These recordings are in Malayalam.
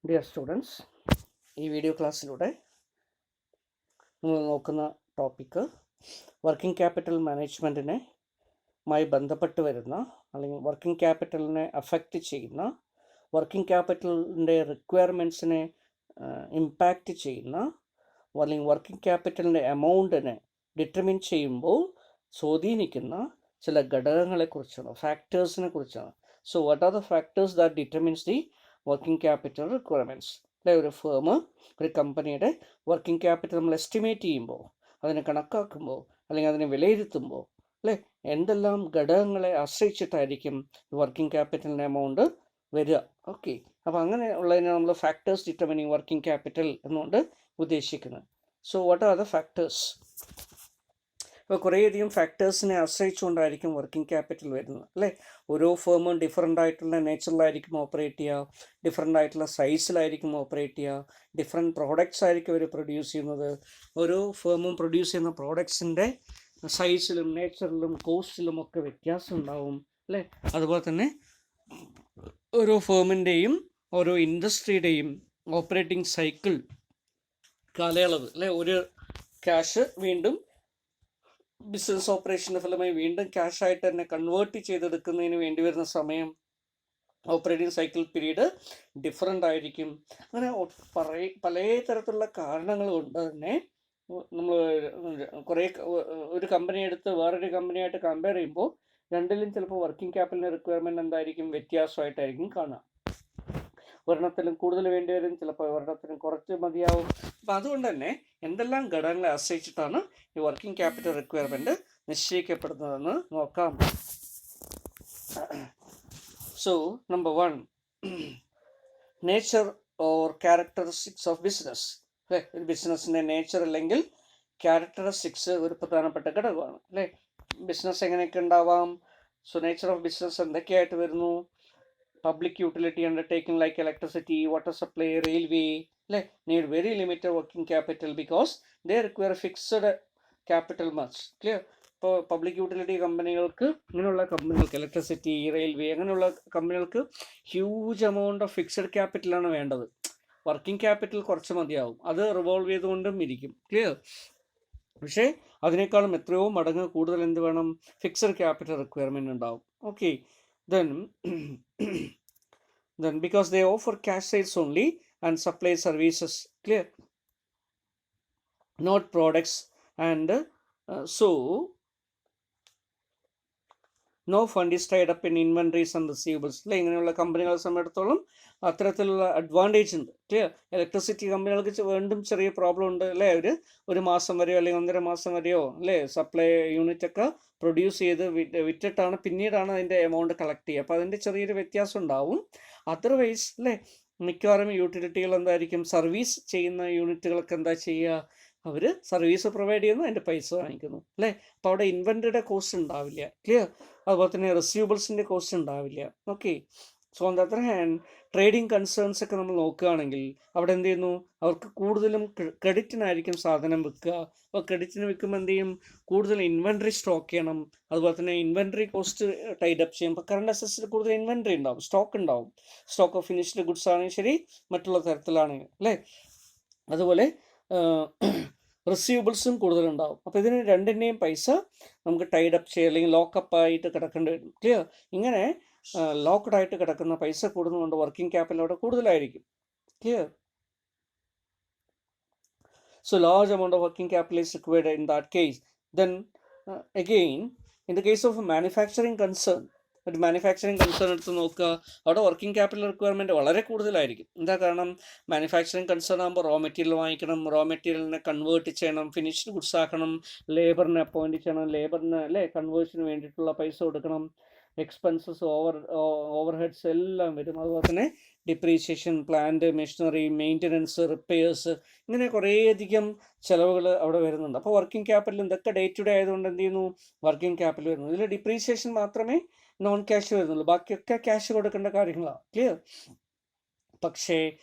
ഡിയർ സ്റ്റുഡൻസ്, ഈ വീഡിയോ ക്ലാസ്സിലൂടെ നമ്മൾ നോക്കുന്ന ടോപ്പിക്ക് വർക്കിംഗ് ക്യാപിറ്റൽ മാനേജ്മെൻറ്റിനുമായി ബന്ധപ്പെട്ട് വരുന്ന അല്ലെങ്കിൽ വർക്കിംഗ് ക്യാപിറ്റലിനെ അഫക്റ്റ് ചെയ്യുന്ന വർക്കിംഗ് ക്യാപിറ്റലിൻ്റെ റിക്വയർമെൻറ്റ്സിനെ ഇമ്പാക്റ്റ് ചെയ്യുന്ന അല്ലെങ്കിൽ വർക്കിംഗ് ക്യാപിറ്റലിൻ്റെ എമൗണ്ടിനെ ഡിറ്റർമിൻ ചെയ്യുമ്പോൾ സ്വാധീനിക്കുന്ന ചില ഘടകങ്ങളെക്കുറിച്ചാണ്, ഫാക്ടേഴ്സിനെ കുറിച്ചാണ്. So what are the factors that determines the working capital requirements? അല്ലെ, ഒരു ഫേം, ഒരു കമ്പനിയുടെ വർക്കിംഗ് ക്യാപിറ്റൽ നമ്മൾ എസ്റ്റിമേറ്റ് ചെയ്യുമ്പോൾ, അതിനെ കണക്കാക്കുമ്പോൾ അല്ലെങ്കിൽ അതിനെ വിലയിരുത്തുമ്പോൾ അല്ലേ, എന്തെല്ലാം ഘടകങ്ങളെ ആശ്രയിച്ചിട്ടായിരിക്കും വർക്കിംഗ് ക്യാപിറ്റലിൻ്റെ എമൗണ്ട് വരിക. ഓക്കെ, അപ്പോൾ അങ്ങനെ ഉള്ളതിനെ നമ്മൾ ഫാക്ടേഴ്സ് ഡിറ്റർമിനിങ് വർക്കിംഗ് ക്യാപിറ്റൽ എന്നുകൊണ്ട് ഉദ്ദേശിക്കുന്നത്. So what are the factors? ഇപ്പോൾ കുറേയധികം ഫാക്ടേഴ്സിനെ ആശ്രയിച്ചുകൊണ്ടായിരിക്കും വർക്കിംഗ് ക്യാപിറ്റൽ വരുന്നത് അല്ലേ. ഓരോ ഫേമും ഡിഫറെൻ്റ് ആയിട്ടുള്ള നേച്ചറിലായിരിക്കും ഓപ്പറേറ്റ് ചെയ്യുക, ഡിഫറെൻ്റ് ആയിട്ടുള്ള സൈസിലായിരിക്കും ഓപ്പറേറ്റ് ചെയ്യുക, ഡിഫറെൻറ്റ് പ്രോഡക്റ്റ്സ് ആയിരിക്കും അവർ പ്രൊഡ്യൂസ് ചെയ്യുന്നത്. ഓരോ ഫേമും പ്രൊഡ്യൂസ് ചെയ്യുന്ന പ്രോഡക്ട്സിൻ്റെ സൈസിലും നേച്ചറിലും കോസ്റ്റിലും ഒക്കെ വ്യത്യാസം ഉണ്ടാവും അല്ലേ. അതുപോലെ തന്നെ ഓരോ ഫേമിൻ്റെയും ഓരോ ഇൻഡസ്ട്രിയുടെയും ഓപ്പറേറ്റിംഗ് സൈക്കിൾ കാലയളവ് അല്ലേ, ഒരു ക്യാഷ് വീണ്ടും ബിസിനസ് ഓപ്പറേഷൻ്റെ ഫലമായി വീണ്ടും ക്യാഷായിട്ട് തന്നെ കൺവേർട്ട് ചെയ്തെടുക്കുന്നതിന് വേണ്ടി വരുന്ന സമയം, ഓപ്പറേറ്റിംഗ് സൈക്കിൾ പീരീഡ് ഡിഫറെൻ്റ് ആയിരിക്കും. അങ്ങനെ പല തരത്തിലുള്ള കാരണങ്ങൾ കൊണ്ട് തന്നെ നമ്മൾ ഒരു കമ്പനി എടുത്ത് വേറൊരു കമ്പനിയായിട്ട് കമ്പയർ ചെയ്യുമ്പോൾ രണ്ടിലും ചിലപ്പോൾ വർക്കിംഗ് ക്യാപിറ്റലിൻ്റെ റിക്വയർമെൻറ്റ് എന്തായിരിക്കും, വ്യത്യാസമായിട്ടായിരിക്കും കാണാം. ഒരെണ്ണത്തിലും കൂടുതൽ വേണ്ടി വരും, ചിലപ്പോൾ ഒരെണ്ണത്തിനും കുറച്ച് മതിയാവും. അപ്പോൾ അതുകൊണ്ട് തന്നെ എന്തെല്ലാം ഘടകങ്ങളെ ആശ്രയിച്ചിട്ടാണ് ഈ വർക്കിംഗ് ക്യാപിറ്റൽ റിക്വയർമെൻറ്റ് നിശ്ചയിക്കപ്പെടുന്നതെന്ന് നോക്കാം. So number 1, nature or characteristics of business. അല്ലേ, ഒരു ബിസിനസ്സിൻ്റെ നേച്ചർ അല്ലെങ്കിൽ ക്യാരക്ടറിസ്റ്റിക്സ് ഒരു പ്രധാനപ്പെട്ട ഘടകമാണ് അല്ലേ. ബിസിനസ് എങ്ങനെയൊക്കെ ഉണ്ടാവാം? സോ നേച്ചർ ഓഫ് ബിസിനസ് എന്തൊക്കെയായിട്ട് വരുന്നു? Public utility undertaking like electricity, water supply, railway need very limited working capital because they require fixed capital much. Clear? ഇപ്പോൾ പബ്ലിക് യൂട്ടിലിറ്റി കമ്പനികൾക്ക്, ഇങ്ങനെയുള്ള കമ്പനികൾക്ക്, ഇലക്ട്രിസിറ്റി, റെയിൽവേ അങ്ങനെയുള്ള കമ്പനികൾക്ക് ഹ്യൂജ് എമൗണ്ട് ഓഫ് ഫിക്സഡ് ക്യാപിറ്റലാണ് വേണ്ടത്. വർക്കിംഗ് ക്യാപിറ്റൽ കുറച്ച് മതിയാവും, അത് റിവോൾവ് ചെയ്തുകൊണ്ടും ഇരിക്കും. ക്ലിയർ? പക്ഷേ അതിനേക്കാളും എത്രയോ മടങ്ങ് കൂടുതൽ എന്ത് വേണം? ഫിക്സഡ് ക്യാപിറ്റൽ റിക്വയർമെൻറ്റ് ഉണ്ടാവും. Okay, then because they offer cash sales only and supply services, clear, not products, and so no fund is tied up in inventories and receivables. ഇങ്ങനെയുള്ള കമ്പനികളെ സംബന്ധിച്ചിടത്തോളം അത്തരത്തിലുള്ള അഡ്വാൻറ്റേജ് ഉണ്ട്. ക്ലിയർ? ഇലക്ട്രിസിറ്റി കമ്പനികൾക്ക് വീണ്ടും ചെറിയ പ്രോബ്ലം ഉണ്ട് അല്ലേ. ഒരു മാസം വരെയോ അല്ലെങ്കിൽ 1.5 മാസം വരെയോ അല്ലേ സപ്ലൈ യൂണിറ്റ് ഒക്കെ പ്രൊഡ്യൂസ് ചെയ്ത് വിറ്റിട്ടാണ് പിന്നീടാണ് അതിൻ്റെ എമൗണ്ട് കളക്ട് ചെയ്യുക. അപ്പോൾ അതിൻ്റെ ചെറിയൊരു വ്യത്യാസം ഉണ്ടാവും. അതർവൈസ് അല്ലേ, മിക്കവാറും യൂട്ടിലിറ്റികൾ എന്തായിരിക്കും, സർവീസ് ചെയ്യുന്ന യൂണിറ്റുകളൊക്കെ എന്താ ചെയ്യുക, അവർ സർവീസ് പ്രൊവൈഡ് ചെയ്യുന്നു, അതിൻ്റെ പൈസ വാങ്ങിക്കുന്നു അല്ലേ. അപ്പോൾ അവിടെ ഇൻവെൻറ്ററിയുടെ കോസ്റ്റ് ഉണ്ടാവില്ല. ക്ലിയർ? അതുപോലെ തന്നെ റിസീവബിൾസിൻ്റെ കോസ്റ്റ് ഉണ്ടാവില്ല. Okay, so on the other hand trading concerns ഒക്കെ നമ്മൾ നോക്കുകയാണെങ്കിൽ അവിടെ എന്ത് ചെയ്യുന്നു, അവർക്ക് കൂടുതലും ക്രെഡിറ്റിനായിരിക്കും സാധനം വിൽക്കുക. അപ്പോൾ ക്രെഡിറ്റിന് വിൽക്കുമ്പോൾ എന്ത് ചെയ്യും, കൂടുതൽ ഇൻവെൻട്രി സ്റ്റോക്ക് ചെയ്യണം. അതുപോലെ തന്നെ ഇൻവെൻട്രി കോസ്റ്റ് ടൈഡ് അപ്പ് ചെയ്യും. ഇപ്പോൾ കറണ്ട് അസറ്റ്സിൽ കൂടുതൽ ഇൻവെൻട്രി ഉണ്ടാവും, സ്റ്റോക്ക് ഉണ്ടാവും. സ്റ്റോക്ക് ഓഫ് ഫിനിഷ്ഡ് ഗുഡ്സ് ആണെങ്കിൽ ശരി, മറ്റുള്ള തരത്തിലാണെങ്കിൽ അല്ലേ. അതുപോലെ റിസീവബിൾസും കൂടുതലുണ്ടാവും. അപ്പോൾ ഇതിന് രണ്ടിൻ്റെയും പൈസ നമുക്ക് ടൈഡ് അപ്പ് ചെയ്യുക അല്ലെങ്കിൽ ലോക്കപ്പ് ആയിട്ട് കിടക്കേണ്ടി വരും. ക്ലിയർ? ഇങ്ങനെ ലോക്ക്ഡ് ആയിട്ട് കിടക്കുന്ന പൈസ കൂടുന്നതുകൊണ്ട് വർക്കിംഗ് ക്യാപിറ്റൽ അവിടെ കൂടുതലായിരിക്കും. Clear? So large amount of working capital is required in that case. Then again, in the case of a manufacturing concern, ഒരു മാനുഫാക്ചറിങ് കൺസേൺ എടുത്ത് നോക്കുക, അവിടെ വർക്കിംഗ് ക്യാപിറ്റൽ റിക്വയർമെൻറ്റ് വളരെ കൂടുതലായിരിക്കും. എന്താ കാരണം? മാനുഫാക്ചറിങ് കൺസേൺ ആകുമ്പോൾ റോ മെറ്റീരിയൽ വാങ്ങിക്കണം, റോ മെറ്റീരിയലിനെ കൺവേർട്ട് ചെയ്യണം, ഫിനിഷ്ഡ് ഗുഡ്സ് ആക്കണം, ലേബറിനെ അപ്പോയിൻറ്റ് ചെയ്യണം, ലേബറിന് അല്ലേ കൺവേർഷന് വേണ്ടിയിട്ടുള്ള പൈസ കൊടുക്കണം, എക്സ്പെൻസസ് ഓവർ ഹെഡ്സ് എല്ലാം വരും. അതുപോലെ തന്നെ depreciation, plant, machinery, maintenance, repairs, ഇങ്ങനെ കുറേയധികം ചിലവുകൾ അവിടെ വരുന്നുണ്ട്. അപ്പോൾ വർക്കിംഗ് ക്യാപിറ്റൽ ഇതൊക്കെ ഡേ ടു ഡേ ആയതുകൊണ്ട് എന്ത് ചെയ്യുന്നു, വർക്കിംഗ് ക്യാപിറ്റൽ വരുന്നു. ഇതിൽ ഡിപ്രീസിയേഷൻ മാത്രമേ നോൺ ക്യാഷ് വരുന്നുള്ളൂ, ബാക്കിയൊക്കെ ക്യാഷ് കൊടുക്കേണ്ട കാര്യങ്ങളാണ്. ക്ലിയർ? പക്ഷേ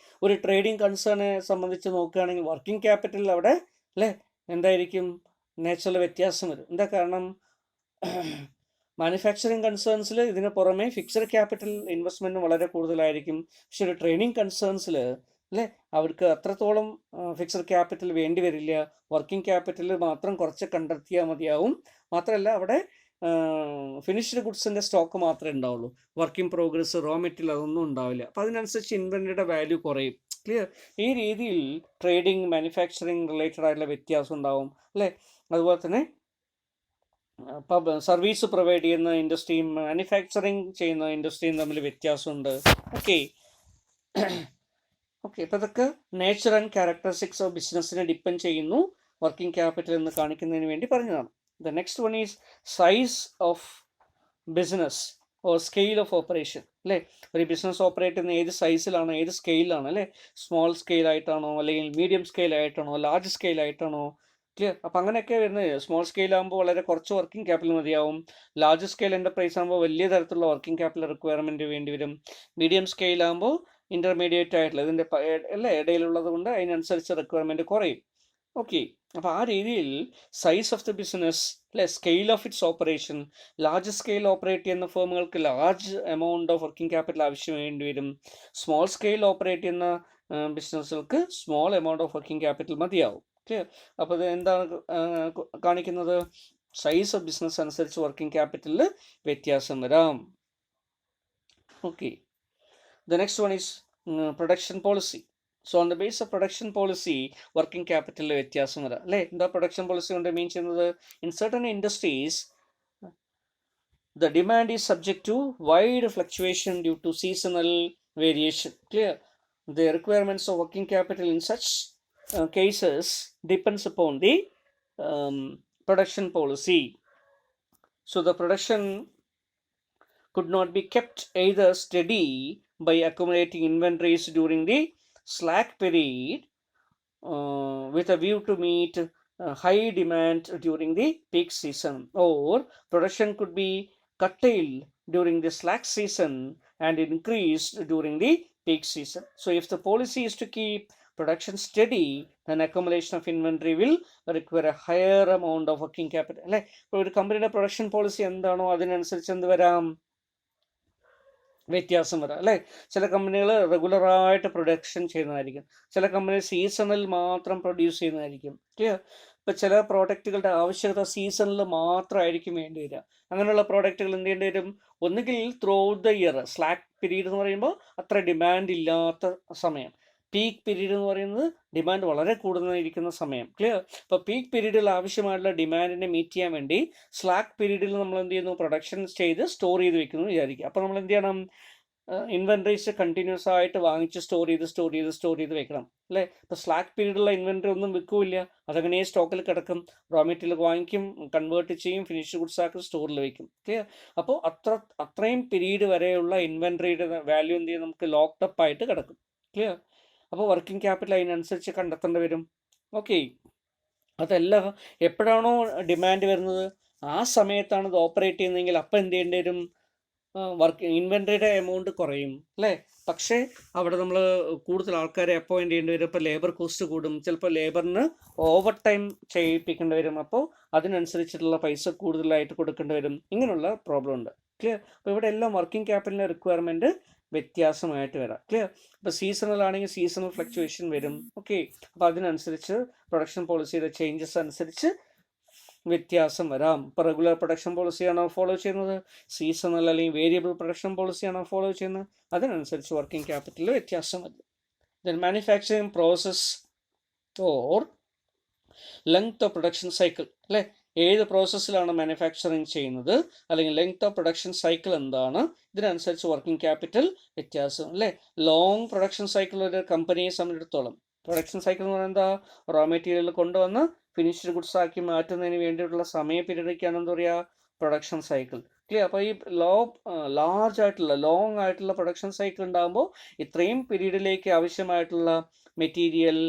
ഒരു ട്രേഡിംഗ് കൺസേണിനെ സംബന്ധിച്ച് നോക്കുകയാണെങ്കിൽ വർക്കിംഗ് ക്യാപിറ്റലിൽ അവിടെ അല്ലേ എന്തായിരിക്കും, നേച്ചുറൽ വ്യത്യാസം വരും. എന്താ കാരണം? മാനുഫാക്ചറിങ് കൺസേൺസിൽ ഇതിന് പുറമെ ഫിക്സഡ് ക്യാപിറ്റൽ ഇൻവെസ്റ്റ്മെൻറ്റ് വളരെ കൂടുതലായിരിക്കും. പക്ഷെ ഒരു ട്രെയിനിങ് കൺസേൺസിൽ അല്ലേ അവർക്ക് അത്രത്തോളം ഫിക്സഡ് ക്യാപിറ്റൽ വേണ്ടി വരില്ല. വർക്കിംഗ് ക്യാപിറ്റൽ മാത്രം കുറച്ച് കണ്ടെത്തിയാൽ മതിയാവും. മാത്രമല്ല അവിടെ ഫിനിഷ്ഡ് ഗുഡ്സിൻ്റെ സ്റ്റോക്ക് മാത്രമേ ഉണ്ടാവുള്ളൂ. വർക്കിംഗ് പ്രോഗ്രസ്, റോ മെറ്റീരിയൽ അതൊന്നും ഉണ്ടാവില്ല. അപ്പോൾ അതിനനുസരിച്ച് ഇൻവെൻറ്ററിയുടെ വാല്യൂ കുറയും. ക്ലിയർ? ഈ രീതിയിൽ ട്രേഡിങ്, മാനുഫാക്ചറിങ് റിലേറ്റഡ് ആയിട്ടുള്ള വ്യത്യാസം ഉണ്ടാവും അല്ലേ. അതുപോലെ തന്നെ സർവീസ് പ്രൊവൈഡ് ചെയ്യുന്ന ഇൻഡസ്ട്രിയും മാനുഫാക്ചറിങ് ചെയ്യുന്ന ഇൻഡസ്ട്രിയും തമ്മിൽ വ്യത്യാസമുണ്ട്. ഓക്കെ ഓക്കെ അപ്പോൾ ഇതൊക്കെ നേച്ചർ ആൻഡ് ക്യാരക്ടറിസ്റ്റിക്സ് ഓഫ് ബിസിനസ്സിനെ ഡിപ്പെൻഡ് ചെയ്യുന്നു വർക്കിംഗ് ക്യാപിറ്റൽ എന്ന് കാണിക്കുന്നതിന് വേണ്ടി പറഞ്ഞതാണ്. The next one is size of business or scale of operation അല്ലേ. ഒരു ബിസിനസ് ഓപ്പറേറ്റ് ചെയ്യുന്ന ഏത് സൈസിലാണ്, ഏത് സ്കെയിലാണ് അല്ലേ. സ്മോൾ സ്കെയിൽ ആയിട്ടാണോ, അല്ലെങ്കിൽ മീഡിയം സ്കെയിൽ ആയിട്ടാണോ, ലാർജ് സ്കെയിൽ ആയിട്ടാണോ. ക്ലിയർ? അപ്പം അങ്ങനെയൊക്കെ വരുന്നത്. സ്മോൾ സ്കെയിൽ ആകുമ്പോൾ വളരെ കുറച്ച് വർക്കിംഗ് ക്യാപിറ്റൽ മതിയാവും. ലാർജ് സ്കെയിൽ എൻ്റർപ്രൈസ് ആകുമ്പോൾ വലിയ തരത്തിലുള്ള വർക്കിംഗ് ക്യാപിറ്റൽ റിക്വയർമെൻറ്റ് വേണ്ടി വരും. മീഡിയം സ്കെയിൽ ആകുമ്പോൾ ഇൻ്റർമീഡിയറ്റ് ആയിട്ടുള്ള ഇതിൻ്റെ അല്ലേ ഇടയിലുള്ളത് കൊണ്ട് അതിനനുസരിച്ച് റിക്വയർമെൻറ്റ് കുറയും. ഓക്കെ അപ്പോൾ ആ രീതിയിൽ സൈസ് ഓഫ് ദി ബിസിനസ് അല്ലെ, scale of its operation. Large scale operate ചെയ്യുന്ന ഫേമുകൾക്ക് large amount of working capital ആവശ്യം വേണ്ടി വരും. സ്മോൾ സ്കെയിൽ ഓപ്പറേറ്റ് ചെയ്യുന്ന ബിസിനസ്സുകൾക്ക് small amount of working capital മതിയാവും. ക്ലിയർ? അപ്പോൾ ഇത് എന്താണ് കാണിക്കുന്നത്? സൈസ് ഓഫ് ബിസിനസ് അനുസരിച്ച് വർക്കിംഗ് ക്യാപിറ്റലിൽ വ്യത്യാസം വരാം. Okay the next one is production policy. So on the base of production policy working ക്യാപിറ്റലിൽ വ്യത്യാസം വരാം അല്ലേ. എന്താ പ്രൊഡക്ഷൻ പോളിസി കൊണ്ട് മീൻ ചെയ്യുന്നത്? In certain industries the demand is subject to wide fluctuation due to seasonal variation. Clear? The requirements of working capital in such cases depends upon the production policy. So the production could not be kept either steady by accumulating inventories during the slack period with a view to meet high demand during the peak season, or production could be curtailed during the slack season and increased during the peak season. So if the policy is to keep production steady, then accumulation of inventory will require a higher amount of working capital. അല്ലേ? ഇപ്പോൾ ഒരു കമ്പനിയുടെ പ്രൊഡക്ഷൻ പോളിസി എന്താണോ അതിനനുസരിച്ച് എന്ത് വരാം? വ്യത്യാസം വരാം അല്ലേ. ചില കമ്പനികൾ റെഗുലറായിട്ട് പ്രൊഡക്ഷൻ ചെയ്യുന്നതായിരിക്കും, ചില കമ്പനി സീസണിൽ മാത്രം പ്രൊഡ്യൂസ് ചെയ്യുന്നതായിരിക്കും. ക്ലിയർ? ഇപ്പം ചില പ്രോഡക്റ്റുകളുടെ ആവശ്യകത സീസണിൽ മാത്രമായിരിക്കും വേണ്ടി വരിക. അങ്ങനെയുള്ള പ്രോഡക്റ്റുകൾ എന്ത് ചെയ്യേണ്ടി വരും? ഒന്നുകിൽ through out the year, slack period എന്ന് പറയുമ്പോൾ അത്ര ഡിമാൻഡ് ഇല്ലാത്ത സമയം, പീക്ക് പീരീഡ് എന്ന് പറയുന്നത് ഡിമാൻഡ് വളരെ കൂടുതലായിരിക്കുന്ന സമയം. ക്ലിയർ? ഇപ്പോൾ പീക്ക് പീരീഡിൽ ആവശ്യമായിട്ടുള്ള ഡിമാൻഡിനെ മീറ്റ് ചെയ്യാൻ വേണ്ടി സ്ലാക്ക് പീരീഡിൽ നമ്മൾ എന്ത് ചെയ്യുന്നു? പ്രൊഡക്ഷൻ ചെയ്ത് സ്റ്റോർ ചെയ്ത് വെക്കുന്നു വിചാരിക്കുക. അപ്പോൾ നമ്മൾ എന്ത് ചെയ്യണം? ഇൻവെൻട്രീസ് കണ്ടിന്യൂസ് ആയിട്ട് വാങ്ങിച്ച് സ്റ്റോർ ചെയ്ത് വെക്കണം അല്ലേ. ഇപ്പോൾ സ്ലാക്ക് പീരീഡിലുള്ള ഇൻവെൻട്രി ഒന്നും വിൽക്കില്ല, അതങ്ങനെ സ്റ്റോക്കിൽ കിടക്കും. റോ മെറ്റീരിയൽ വാങ്ങിക്കും, കൺവേർട്ട് ചെയ്യും, ഫിനിഷ്ഡ് ഗുഡ്സ് ആക്കി സ്റ്റോറിൽ വെക്കും. ക്ലിയർ? അപ്പോൾ അത്രയും പീരീഡ് വരെയുള്ള ഇൻവെൻട്രിയുടെ വാല്യൂ എന്ത് ചെയ്യും? നമുക്ക് ലോക്ക്ഡപ്പ് ആയിട്ട് കിടക്കും. ക്ലിയർ? അപ്പോൾ വർക്കിംഗ് ക്യാപിറ്റൽ അതിനനുസരിച്ച് കണ്ടെത്തേണ്ടി വരും. ഓക്കെ അതല്ല, എപ്പോഴാണോ ഡിമാൻഡ് വരുന്നത് ആ സമയത്താണ് ഇത് ഓപ്പറേറ്റ് ചെയ്യുന്നതെങ്കിൽ അപ്പം എന്ത് ചെയ്യേണ്ടി വരും? ഇൻവെൻട്രിയുടെ എമൗണ്ട് കുറയും അല്ലേ. പക്ഷേ അവിടെ നമ്മൾ കൂടുതൽ ആൾക്കാരെ അപ്പോയിൻറ്റ് ചെയ്യേണ്ടി വരും. ഇപ്പോൾ ലേബർ കോസ്റ്റ് കൂടും, ചിലപ്പോൾ ലേബറിന് ഓവർ ടൈം ചെയ്യിപ്പിക്കേണ്ടി വരും. അപ്പോൾ അതിനനുസരിച്ചിട്ടുള്ള പൈസ കൂടുതലായിട്ട് കൊടുക്കേണ്ടി വരും. ഇങ്ങനെയുള്ള പ്രോബ്ലം ഉണ്ട്. ക്ലിയർ? അപ്പോൾ ഇവിടെ എല്ലാം വർക്കിംഗ് ക്യാപിറ്റലിൻ്റെ റിക്വയർമെൻറ്റ് വ്യത്യാസമായിട്ട് വരാം. ക്ലിയർ? ഇപ്പോൾ സീസണൽ ആണെങ്കിൽ സീസണൽ ഫ്ലക്ച്വേഷൻ വരും. ഓക്കെ അപ്പോൾ അതിനനുസരിച്ച് പ്രൊഡക്ഷൻ പോളിസിയുടെ ചേഞ്ചസ് അനുസരിച്ച് വ്യത്യാസം വരാം. ഇപ്പോൾ റെഗുലർ പ്രൊഡക്ഷൻ പോളിസിയാണോ ഫോളോ ചെയ്യുന്നത്, സീസണൽ അല്ലെങ്കിൽ വേരിയബിൾ പ്രൊഡക്ഷൻ പോളിസിയാണോ ഫോളോ ചെയ്യുന്നത്, അതിനനുസരിച്ച് വർക്കിംഗ് ക്യാപിറ്റലിൽ വ്യത്യാസം വരും. Then manufacturing process or length of production cycle അല്ലേ. ഏത് പ്രോസസ്സിലാണ് മാനുഫാക്ചറിങ് ചെയ്യുന്നത്, അല്ലെങ്കിൽ ലെങ്ത് ഓഫ് പ്രൊഡക്ഷൻ സൈക്കിൾ എന്താണ്, ഇതിനനുസരിച്ച് വർക്കിംഗ് ക്യാപിറ്റൽ വ്യത്യാസം അല്ലേ. ലോങ് പ്രൊഡക്ഷൻ സൈക്കിൾ ഒരു കമ്പനിയെ സംബന്ധിച്ചിടത്തോളം, പ്രൊഡക്ഷൻ സൈക്കിൾ എന്ന് പറയുന്നത് എന്താ? റോ മെറ്റീരിയൽ കൊണ്ടുവന്ന് ഫിനിഷ്ഡ് ഗുഡ്സ് ആക്കി മാറ്റുന്നതിന് വേണ്ടിയിട്ടുള്ള സമയ പീരീഡൊക്കെയാണ് എന്താ പറയുക? Production cycle. ക്ലിയർ? അപ്പോൾ ഈ ലാർജ് ആയിട്ടുള്ള ലോങ് ആയിട്ടുള്ള പ്രൊഡക്ഷൻ സൈക്കിൾ ഉണ്ടാകുമ്പോൾ ഇത്രയും പീരീഡിലേക്ക് ആവശ്യമായിട്ടുള്ള മെറ്റീരിയൽ,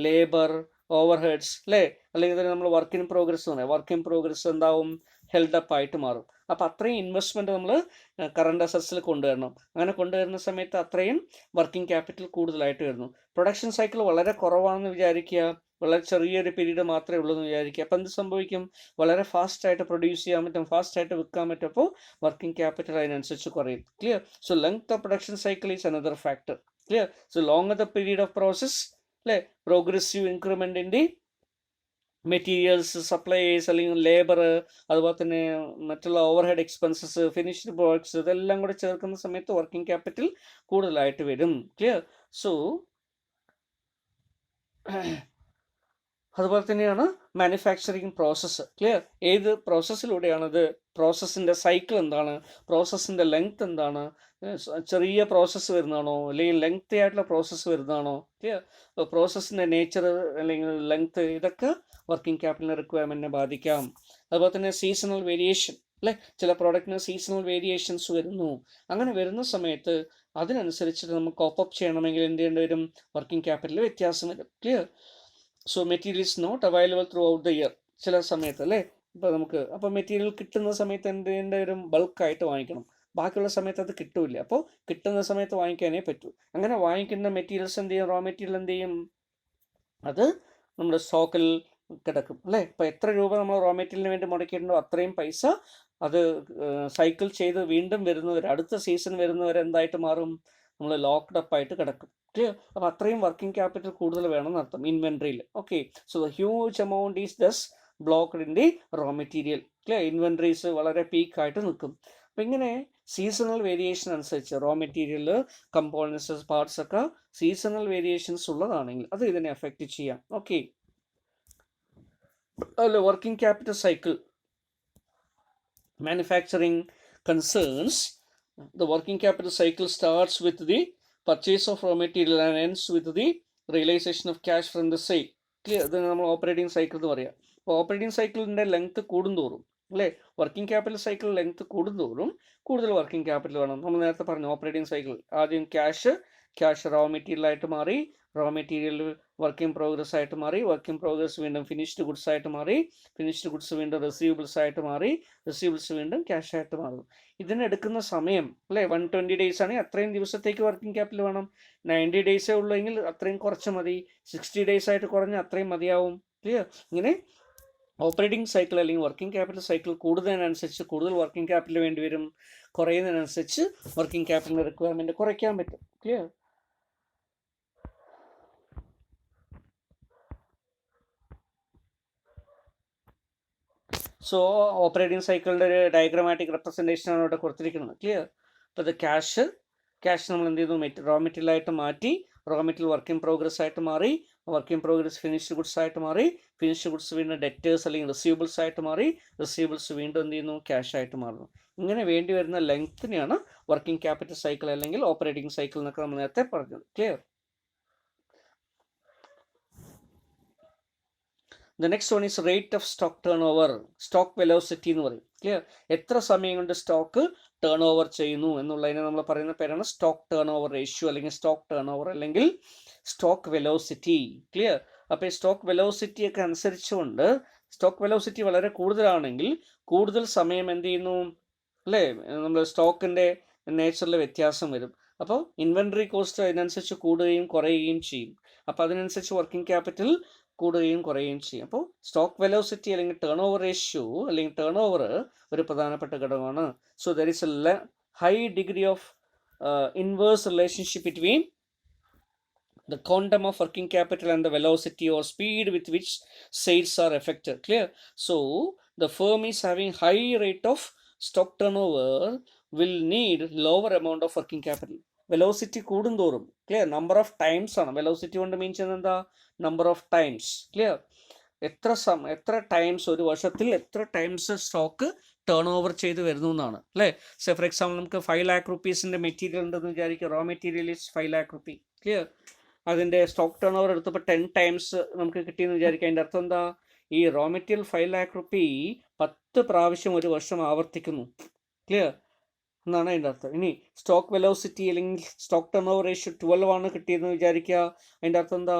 ലേബർ, ഓവർ ഹെഡ്സ് അല്ലേ, അല്ലെങ്കിൽ തന്നെ നമ്മൾ വർക്ക് ഇൻ പ്രോഗ്രസ് എന്താവും? ഹെൽഡപ്പ് ആയിട്ട് മാറും. അപ്പോൾ അത്രയും ഇൻവെസ്റ്റ്മെൻറ്റ് നമ്മൾ കറണ്ട് അസറ്റ്സിൽ കൊണ്ടുവരണം. അങ്ങനെ കൊണ്ടുവരുന്ന സമയത്ത് അത്രയും വർക്കിംഗ് ക്യാപിറ്റൽ കൂടുതലായിട്ട് വരുന്നു. പ്രൊഡക്ഷൻ സൈക്കിൾ വളരെ കുറവാണെന്ന് വിചാരിക്കുക, വളരെ ചെറിയൊരു പീരീഡ് മാത്രമേ ഉള്ളൂ എന്ന് വിചാരിക്കുക. അപ്പം എന്ത് സംഭവിക്കും? വളരെ ഫാസ്റ്റായിട്ട് പ്രൊഡ്യൂസ് ചെയ്യാൻ പറ്റും, ഫാസ്റ്റായിട്ട് വിൽക്കാൻ പറ്റും. അപ്പോൾ വർക്കിംഗ് ക്യാപിറ്റൽ അതിനനുസരിച്ച് കുറയും. Clear? So length of production cycle is another factor. Clear? So longer the period of process, അല്ലേ, progressive increment in the materials, supplies, അല്ലെങ്കിൽ ലേബർ, അതുപോലെ തന്നെ മറ്റുള്ള ഓവർഹെഡ് എക്സ്പെൻസസ്, ഫിനിഷ്ഡ് പ്രോഡക്ട്സ്, ഇതെല്ലാം കൂടെ ചേർക്കുന്ന സമയത്ത് വർക്കിംഗ് ക്യാപിറ്റൽ കൂടുതലായിട്ട് വരും. ക്ലിയർ? സോ അതുപോലെ തന്നെയാണ് മാനുഫാക്ചറിങ് പ്രോസസ്സ്. ക്ലിയർ? ഏത് പ്രോസസ്സിലൂടെയാണത്, പ്രോസസ്സിൻ്റെ സൈക്കിൾ എന്താണ്, പ്രോസസ്സിൻ്റെ ലെങ്ത് എന്താണ്, ചെറിയ പ്രോസസ്സ് വരുന്നതാണോ അല്ലെങ്കിൽ ലെങ്തി ആയിട്ടുള്ള പ്രോസസ്സ് വരുന്നതാണോ? ക്ലിയർ? പ്രോസസ്സിൻ്റെ നേച്ചർ അല്ലെങ്കിൽ ലെങ്ത്, ഇതൊക്കെ വർക്കിംഗ് ക്യാപിറ്റലിൻ്റെ റിക്വയർമെൻറ്റിനെ ബാധിക്കാം. അതുപോലെ തന്നെ സീസണൽ വേരിയേഷൻ, അല്ലേ, ചില പ്രോഡക്റ്റിന് സീസണൽ വേരിയേഷൻസ് വരുന്നു. അങ്ങനെ വരുന്ന സമയത്ത് അതിനനുസരിച്ചിട്ട് നമുക്ക് കോപ്പപ്പ് ചെയ്യണമെങ്കിൽ എന്ത് ചെയ്യേണ്ടി വരും? വർക്കിംഗ് ക്യാപിറ്റലിൽ വ്യത്യാസം വരും. Clear? So material is not available throughout the year. ചില സമയത്ത്, അല്ലേ, ഇപ്പോൾ നമുക്ക് അപ്പോൾ മെറ്റീരിയൽ കിട്ടുന്ന സമയത്ത് എന്ത് ചെയ്യേണ്ടി വരും? ബൾക്കായിട്ട് വാങ്ങിക്കണം. ബാക്കിയുള്ള സമയത്ത് അത് കിട്ടൂല. അപ്പോൾ കിട്ടുന്ന സമയത്ത് വാങ്ങിക്കാനേ പറ്റൂ. അങ്ങനെ വാങ്ങിക്കുന്ന മെറ്റീരിയൽസ് എന്ത് ചെയ്യും? റോ മെറ്റീരിയൽ എന്ത് ചെയ്യും? അത് നമ്മുടെ സ്റ്റോക്കിൽ കിടക്കും, അല്ലേ. ഇപ്പോൾ എത്ര രൂപ നമ്മൾ റോ മെറ്റീരിയലിന് വേണ്ടി മുടക്കിയിട്ടുണ്ടോ അത്രയും പൈസ അത് സൈക്കിൾ ചെയ്ത് വീണ്ടും വരുന്നവർ, അടുത്ത സീസൺ വരുന്നവർ എന്തായിട്ട് മാറും? നമ്മൾ ലോക്ക്ഡ് അപ്പ് ആയിട്ട് കിടക്കും. ക്ലിയർ? അപ്പോൾ അത്രയും വർക്കിംഗ് ക്യാപിറ്റൽ കൂടുതൽ വേണമെന്ന് അർത്ഥം ഇൻവെൻട്രിയിൽ. Okay, so the huge amount is thus blocked in the raw material. Clear? Inventories വളരെ പീക്കായിട്ട് നിൽക്കും. അപ്പം ഇങ്ങനെ സീസണൽ വേരിയേഷൻ അനുസരിച്ച് റോ മെറ്റീരിയൽ, കമ്പോണൻസ്, പാർട്സ് ഒക്കെ സീസണൽ വേരിയേഷൻസ് ഉള്ളതാണെങ്കിൽ അത് ഇതിനെ എഫക്റ്റ് ചെയ്യാം. ഓക്കെ, അല്ല, working capital cycle manufacturing concerns, the working capital cycle starts with the purchase of raw material and ends with the realization of cash from the sale. Clear? ഇത് നമ്മൾ ഓപ്പറേറ്റിംഗ് സൈക്കിൾ എന്ന് പറയാം. അപ്പോൾ ഓപ്പറേറ്റിംഗ് സൈക്കിളിൻ്റെ ലെങ്ത് കൂടുന്തോറും, അല്ലേ, വർക്കിംഗ് ക്യാപിറ്റൽ സൈക്കിൾ ലെങ്ത് കൂടുന്തോറും കൂടുതൽ വർക്കിംഗ് ക്യാപിറ്റൽ വേണം. നമ്മൾ നേരത്തെ പറഞ്ഞു ഓപ്പറേറ്റിംഗ് സൈക്കിൾ ആദ്യം ക്യാഷ് റോ മെറ്റീരിയലായിട്ട് മാറി, raw material work in progress ആയിട്ട് മാറി, വർക്ക് ഇൻ പ്രോഗ്രസ് വീണ്ടും ഫിനിഷ്ഡ് ഗുഡ്സ് ആയിട്ട് മാറി, ഫിനിഷ്ഡ് ഗുഡ്സ് വീണ്ടും റിസീവബിൾസ് ആയിട്ട് മാറി, റിസീവബിൾസ് വീണ്ടും ക്യാഷ് ആയിട്ട് മാറും. ഇതിനെടുക്കുന്ന സമയം, അല്ലേ, 120 days ആണെങ്കിൽ അത്രയും ദിവസത്തേക്ക് വർക്കിംഗ് ക്യാപിറ്റൽ വേണം. 90 days ഉള്ളൂ എങ്കിൽ അത്രയും കുറച്ച് മതി. 60 days ആയിട്ട് കുറഞ്ഞ് അത്രയും മതിയാവും. ക്ലിയർ? ഇങ്ങനെ ഓപ്പറേറ്റിംഗ് സൈക്കിൾ അല്ലെങ്കിൽ വർക്കിംഗ് ക്യാപിറ്റൽ സൈക്കിൾ കൂടുന്നതിനനുസരിച്ച് കൂടുതൽ വർക്കിംഗ് ക്യാപിറ്റൽ വേണ്ടി വരും. കുറയുന്നതിനനുസരിച്ച് വർക്കിംഗ് ക്യാപിറ്റലിൻ്റെ റിക്വയർമെൻറ്റ് കുറയ്ക്കാൻ പറ്റും. ക്ലിയർ? സോ ഓപ്പറേറ്റിംഗ് സൈക്കിളിൻ്റെ ഒരു ഡയഗ്രമാറ്റിക് റെപ്രസെൻറ്റേഷനാണ് ഇവിടെ കൊടുത്തിരിക്കുന്നത്. ക്ലിയർ? അപ്പോൾ ഇത് ക്യാഷ് നമ്മൾ എന്ത് ചെയ്തു? റോ മെറ്റീരിയലായിട്ട് മാറ്റി, raw material work in progress ആയിട്ട് മാറി, work in progress finished goods ആയിട്ട് മാറി, ഫിനിഷ്ഡ് ഗുഡ്സ് വീണ്ടും ഡെറ്റേഴ്സ് അല്ലെങ്കിൽ റിസീവബിൾസ് ആയിട്ട് മാറി, റിസീവബിൾസ് വീണ്ടും എന്ത് ചെയ്യുന്നു? ക്യാഷ് ആയിട്ട് മാറുന്നു. ഇങ്ങനെ വേണ്ടി വരുന്ന ലെങ്ത്തിനെയാണ് വർക്കിംഗ് ക്യാപിറ്റൽ സൈക്കിൾ അല്ലെങ്കിൽ ഓപ്പറേറ്റിംഗ് സൈക്കിൾ എന്നൊക്കെ നമ്മൾ നേരത്തെ പറഞ്ഞത്. Clear? The next one is rate of stock turnover, stock velocity എന്ന് പറയും. ക്ലിയർ? എത്ര സമയം കൊണ്ട് സ്റ്റോക്ക് ടേൺ ഓവർ ചെയ്യുന്നു എന്നുള്ളതിനെ നമ്മൾ പറയുന്ന പേരാണ് സ്റ്റോക്ക് ടേൺ ഓവർ റേഷ്യോ അല്ലെങ്കിൽ സ്റ്റോക്ക് ടേൺ ഓവർ അല്ലെങ്കിൽ സ്റ്റോക്ക് വെലോസിറ്റി. ക്ലിയർ? അപ്പോൾ ഈ സ്റ്റോക്ക് വെലോസിറ്റി ഒക്കെ അനുസരിച്ചുകൊണ്ട് സ്റ്റോക്ക് വെലോസിറ്റി വളരെ കൂടുതലാണെങ്കിൽ കൂടുതൽ സമയം എന്ത് ചെയ്യുന്നു? അല്ലേ, നമ്മൾ സ്റ്റോക്കിൻ്റെ നേച്ചറിൽ വ്യത്യാസം വരും. അപ്പോൾ ഇൻവെൻട്രി കോസ്റ്റ് അതിനനുസരിച്ച് കൂടുകയും കുറയുകയും ചെയ്യും. അപ്പോൾ അതിനനുസരിച്ച് വർക്കിംഗ് ക്യാപിറ്റൽ കൂടുകയും കുറയുകയും ചെയ്യും. അപ്പോൾ സ്റ്റോക്ക് വെലോസിറ്റി അല്ലെങ്കിൽ ടേൺ ഓവർ റേഷ്യോ അല്ലെങ്കിൽ ടേൺ ഓവർ ഒരു പ്രധാനപ്പെട്ട ഘടകമാണ്. So there is A high degree of inverse relationship between the quantum of working capital and the velocity or speed with which sales are effected. Clear? So the firm is having high rate of stock turnover will need lower amount of working capital. Velocity കൂടുന്തോറും, ക്ലിയർ, നമ്പർ ഓഫ് ടൈംസ് ആണ്. വെലോസിറ്റി കൊണ്ട് മീൻസ് എന്താ? Number of times. ക്ലിയർ? എത്ര ടൈംസ് ഒരു വർഷത്തിൽ എത്ര ടൈംസ് സ്റ്റോക്ക് ടേൺ ഓവർ ചെയ്ത് വരുന്നു എന്നാണ്. അല്ലേ, സോ ഫോർ എക്സാമ്പിൾ നമുക്ക് 5 lakh rupees മെറ്റീരിയൽ ഉണ്ടെന്ന് വിചാരിക്കുക. Raw material is 5 lakh rupees. Clear? അതിൻ്റെ സ്റ്റോക്ക് ടേൺ ഓവർ എടുത്തപ്പോൾ 10 times നമുക്ക് കിട്ടിയെന്ന് വിചാരിക്കുക. അതിൻ്റെ അർത്ഥം എന്താ? ഈ റോ മെറ്റീരിയൽ 5 lakh rupees 10 പ്രാവശ്യം ഒരു വർഷം ആവർത്തിക്കുന്നു. ക്ലിയർ എന്നാണ് അതിൻ്റെ അർത്ഥം. ഇനി സ്റ്റോക്ക് വെലോസിറ്റി അല്ലെങ്കിൽ സ്റ്റോക്ക് ടേൺ ഓവർ റേഷ്യോ 12 ആണ് കിട്ടിയതെന്ന് വിചാരിക്കുക. അതിൻ്റെ അർത്ഥം എന്താ?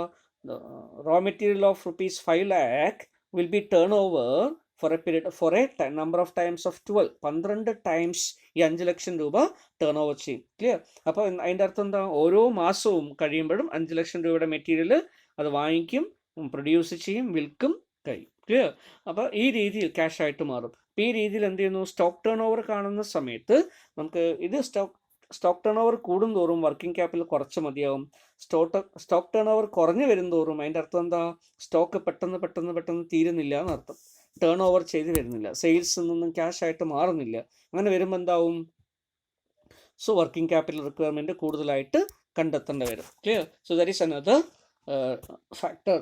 Raw material of ₹5 lakh will be turnover for a number of times of 12 times ഈ 5 ലക്ഷം രൂപ ടേൺ ഓവർ ചെയ്യും. ക്ലിയർ? അപ്പോൾ അതിൻ്റെ അർത്ഥം എന്താ? ഓരോ മാസവും കഴിയുമ്പോഴും 5 ലക്ഷം രൂപയുടെ മെറ്റീരിയൽ അത് വാങ്ങിക്കും, പ്രൊഡ്യൂസ് ചെയ്യും, വിൽക്കും, കഴിയും. ക്ലിയർ? അപ്പോൾ ഈ രീതിയിൽ ക്യാഷ് ആയിട്ട് മാറും. അപ്പോൾ ഈ രീതിയിൽ എന്ത് ചെയ്യുന്നു, സ്റ്റോക്ക് ടേൺ ഓവർ കാണുന്ന സമയത്ത് നമുക്ക് ഇത് സ്റ്റോക്ക് ടേൺ ഓവർ കൂടുന്തോറും വർക്കിംഗ് ക്യാപിറ്റൽ കുറച്ച് മതിയാവും. സ്റ്റോക്ക് ടേൺ ഓവർ കുറഞ്ഞു വരുന്തോറും അതിൻ്റെ അർത്ഥം എന്താ, സ്റ്റോക്ക് പെട്ടെന്ന് തീരുന്നില്ല എന്നർത്ഥം. ടേൺ ഓവർ ചെയ്ത് വരുന്നില്ല, സെയിൽസിൽ നിന്നും ക്യാഷ് ആയിട്ട് മാറുന്നില്ല. അങ്ങനെ വരുമ്പോൾ എന്താവും, സോ വർക്കിംഗ് ക്യാപിറ്റൽ റിക്വയർമെൻറ്റ് കൂടുതലായിട്ട് കണ്ടെത്തേണ്ടി വരും. Clear? So that is another factor.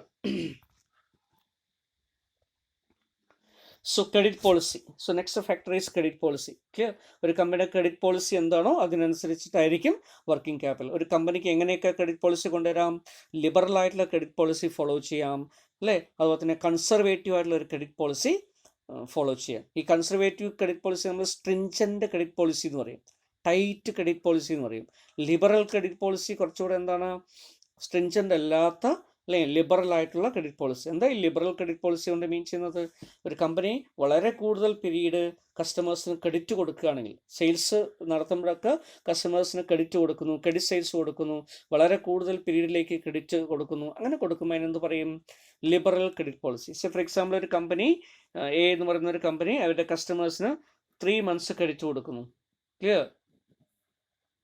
So credit policy. So next factor is credit policy. Clear? ഒരു കമ്പനിയുടെ ക്രെഡിറ്റ് പോളിസി എന്താണോ അതിനനുസരിച്ചിട്ടായിരിക്കും വർക്കിംഗ് ക്യാപിറ്റൽ. ഒരു കമ്പനിക്ക് എങ്ങനെയൊക്കെ ക്രെഡിറ്റ് പോളിസി കൊണ്ടുവരാം, ലിബറൽ ആയിട്ടുള്ള ക്രെഡിറ്റ് പോളിസി ഫോളോ ചെയ്യാം, അല്ലേ? അതുപോലെ തന്നെ കൺസർവേറ്റീവ് ആയിട്ടുള്ള ഒരു ക്രെഡിറ്റ് പോളിസി ഫോളോ ചെയ്യാം. ഈ കൺസർവേറ്റീവ് ക്രെഡിറ്റ് പോളിസി നമ്മൾ സ്ട്രിഞ്ചൻ്റ് ക്രെഡിറ്റ് പോളിസി എന്ന് പറയും, ടൈറ്റ് ക്രെഡിറ്റ് പോളിസി എന്ന് പറയും. ലിബറൽ ക്രെഡിറ്റ് പോളിസി കുറച്ചുകൂടെ എന്താണ്, സ്ട്രിഞ്ചൻ്റ് അല്ലാത്ത, അല്ലേ, ലിബറൽ ആയിട്ടുള്ള ക്രെഡിറ്റ് പോളിസി. എന്താ ഈ ലിബറൽ ക്രെഡിറ്റ് പോളിസി കൊണ്ട് മീൻ ചെയ്യുന്നത്, ഒരു കമ്പനി വളരെ കൂടുതൽ പീരീഡ് കസ്റ്റമേഴ്സിന് ക്രെഡിറ്റ് കൊടുക്കുകയാണെങ്കിൽ, സെയിൽസ് നടത്തുമ്പോഴൊക്കെ കസ്റ്റമേഴ്സിന് ക്രെഡിറ്റ് കൊടുക്കുന്നു, ക്രെഡിറ്റ് സെയിൽസ് കൊടുക്കുന്നു, വളരെ കൂടുതൽ പീരീഡിലേക്ക് ക്രെഡിറ്റ് കൊടുക്കുന്നു, അങ്ങനെ കൊടുക്കുമ്പോൾ അതിനെന്ത് പറയും, liberal credit policy. So for example ഒരു കമ്പനി എ എന്ന് പറയുന്ന ഒരു കമ്പനി അവരുടെ കസ്റ്റമേഴ്സിന് 3 months ക്രെഡിറ്റ് കൊടുക്കുന്നു. ക്ലിയർ?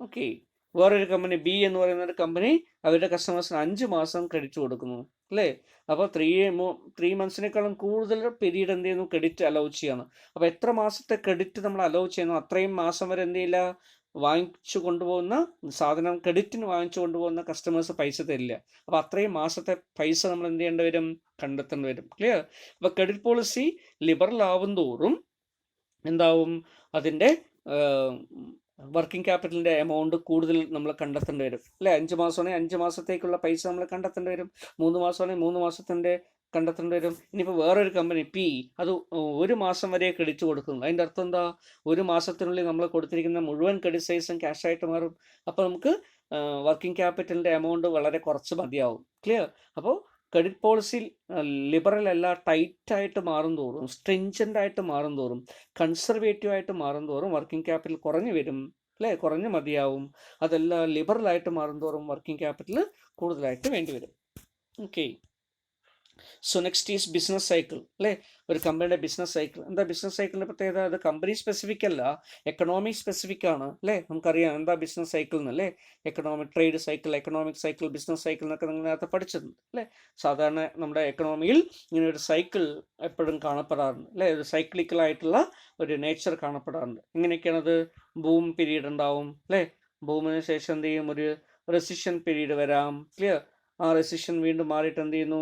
ഓക്കെ. വേറൊരു കമ്പനി ബി എന്ന് പറയുന്ന ഒരു കമ്പനി അവരുടെ കസ്റ്റമേഴ്സിന് 5 മാസം ക്രെഡിറ്റ് കൊടുക്കുന്നു, അല്ലേ? അപ്പോൾ 3 monthsനേക്കാളും കൂടുതൽ പീരീഡ് എന്ത് ചെയ്യുന്നു, ക്രെഡിറ്റ് അലൗ ചെയ്യാണ്. അപ്പോൾ എത്ര മാസത്തെ ക്രെഡിറ്റ് നമ്മൾ അലൗ ചെയ്യുന്നു അത്രയും മാസം വരെ എന്ത് ചെയ്യില്ല, വാങ്ങിച്ചു കൊണ്ടുപോകുന്ന സാധനം ക്രെഡിറ്റിന് വാങ്ങിച്ചു കൊണ്ടുപോകുന്ന കസ്റ്റമേഴ്സ് പൈസ തരില്ല. അപ്പോൾ അത്രയും മാസത്തെ പൈസ നമ്മൾ എന്ത് ചെയ്യേണ്ടി വരും, കണ്ടെത്തേണ്ടി വരും. ക്ലിയർ? അപ്പോൾ ക്രെഡിറ്റ് പോളിസി ലിബറൽ ആവും തോറും എന്താവും, അതിൻ്റെ വർക്കിംഗ് ക്യാപിറ്റലിൻ്റെ എമൗണ്ട് കൂടുതൽ നമ്മൾ കണ്ടെത്തേണ്ടി വരും, അല്ലേ? 5 മാസമാണെങ്കിൽ 5 മാസത്തേക്കുള്ള പൈസ നമ്മൾ കണ്ടെത്തേണ്ടി വരും, 3 മാസമാണെങ്കിൽ 3 മാസത്തിൻ്റെ കണ്ടെത്തേണ്ടി വരും. ഇനിയിപ്പോൾ വേറൊരു കമ്പനി പി അത് 1 മാസം വരെ ക്രെഡിറ്റ് കൊടുക്കുന്നു. അതിൻ്റെ അർത്ഥം എന്താ, 1 മാസത്തിനുള്ളിൽ നമ്മൾ കൊടുത്തിരിക്കുന്ന മുഴുവൻ ക്രെഡിറ്റ് സൈസും ക്യാഷായിട്ട് മാറും. അപ്പോൾ നമുക്ക് വർക്കിംഗ് ക്യാപിറ്റലിൻ്റെ എമൗണ്ട് വളരെ കുറച്ച് മതിയാവും. ക്ലിയർ? അപ്പോൾ ക്രെഡിറ്റ് പോളിസി ലിബറൽ അല്ല, ടൈറ്റായിട്ട് മാറും തോറും, സ്ട്രിഞ്ചൻ്റ് ആയിട്ട് മാറും തോറും, കൺസർവേറ്റീവ് ആയിട്ട് മാറും തോറും വർക്കിംഗ് ക്യാപിറ്റൽ കുറഞ്ഞു വരും, അല്ലേ? കുറഞ്ഞ് മതിയാവും. അതെല്ലാം ലിബറലായിട്ട് മാറും തോറും വർക്കിംഗ് ക്യാപിറ്റൽ കൂടുതലായിട്ട് വേണ്ടി വരും. Okay. So next is business cycle, അല്ലേ? ഒരു കമ്പനിയുടെ ബിസിനസ് സൈക്കിൾ എന്താ, ബിസിനസ് സൈക്കിളിൻ്റെ പ്രത്യേകത, അത് കമ്പനി സ്പെസിഫിക് അല്ല, എക്കണോമിക് സ്പെസിഫിക് ആണ്, അല്ലേ? നമുക്കറിയാം എന്താ ബിസിനസ് സൈക്കിൾ എന്നല്ലേ, economic trade cycle, economic cycle, business cycle എന്നൊക്കെ നിങ്ങൾ നേരത്തെ പഠിച്ചിട്ടുണ്ട്, അല്ലേ? സാധാരണ നമ്മുടെ എക്കണോമിയിൽ ഇങ്ങനെ ഒരു സൈക്കിൾ എപ്പോഴും കാണപ്പെടാറുണ്ട്, അല്ലേ? ഒരു സൈക്ലിക്കലായിട്ടുള്ള ഒരു നേച്ചർ കാണപ്പെടാറുണ്ട്. എങ്ങനെയൊക്കെയാണത്, ബൂം പീരീഡ് ഉണ്ടാവും, അല്ലേ? ബൂമിന് ശേഷം എന്ത് ചെയ്യും, ഒരു റെസിഷൻ പീരീഡ് വരാം. ക്ലിയർ? ആ റെസിഷൻ വീണ്ടും മാറിയിട്ട് എന്ത് ചെയ്യുന്നു,